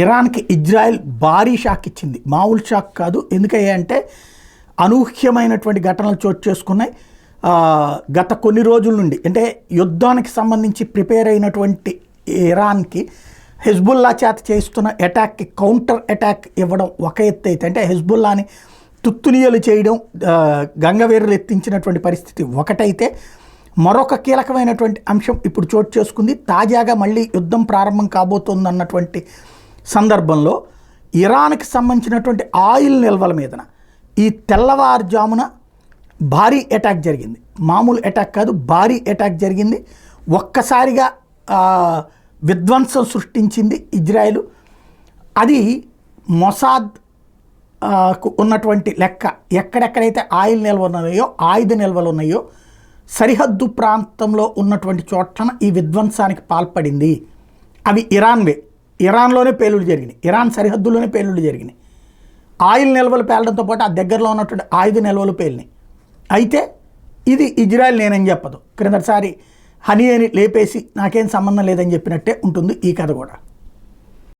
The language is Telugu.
ఇరాన్కి ఇజ్రాయెల్ భారీ షాక్ ఇచ్చింది, మామూలు షాక్ కాదు. ఎందుకంటే అనూహ్యమైనటువంటి ఘటనలు చోటు చేసుకున్నాయి. గత కొన్ని రోజుల నుండి అంటే యుద్ధానికి సంబంధించి ప్రిపేర్ అయినటువంటి ఇరాన్కి హెజ్బుల్లా చేత చేస్తున్న అటాక్కి కౌంటర్ అటాక్ ఇవ్వడం ఒక ఎత్తు అయితే, అంటే హెజ్బుల్లాని తుత్తునియలు చేయడం, గంగవీరులు ఎత్తించినటువంటి పరిస్థితి ఒకటైతే, మరొక కీలకమైనటువంటి అంశం ఇప్పుడు చోటు చేసుకుంది. తాజాగా మళ్ళీ యుద్ధం ప్రారంభం కాబోతోందన్నటువంటి సందర్భంలో ఇరాన్కి సంబంధించినటువంటి ఆయిల్ నిల్వల మీదన ఈ తెల్లవారుజామున భారీ అటాక్ జరిగింది. మామూలు అటాక్ కాదు, భారీ అటాక్ జరిగింది. ఒక్కసారిగా విధ్వంసం సృష్టించింది ఇజ్రాయెల్. అది మొసాద్ ఉన్నటువంటి లెక్క, ఎక్కడెక్కడైతే ఆయిల్ నిల్వలు ఉన్నాయో, ఆయుధ నిల్వలు ఉన్నాయో, సరిహద్దు ప్రాంతంలో ఉన్నటువంటి చోట్ల ఈ విధ్వంసానికి పాల్పడింది. అవి ఇరాన్వే, ఇరాన్లోనే పేలుళ్ళు జరిగినాయి, ఇరాన్ సరిహద్దులోనే పేలుళ్ళు జరిగినాయి. ఆయిల్ నిల్వలు పేలడంతో పాటు ఆ దగ్గరలో ఉన్నటువంటి ఆయుధ నిల్వలు పేలినాయి. అయితే ఇది ఇజ్రాయెల్ నేనని చెప్పదు, క్రిందటిసారి హనీ అని లేపేసి నాకేం సంబంధం లేదని చెప్పినట్టే ఉంటుంది ఈ కథ కూడా.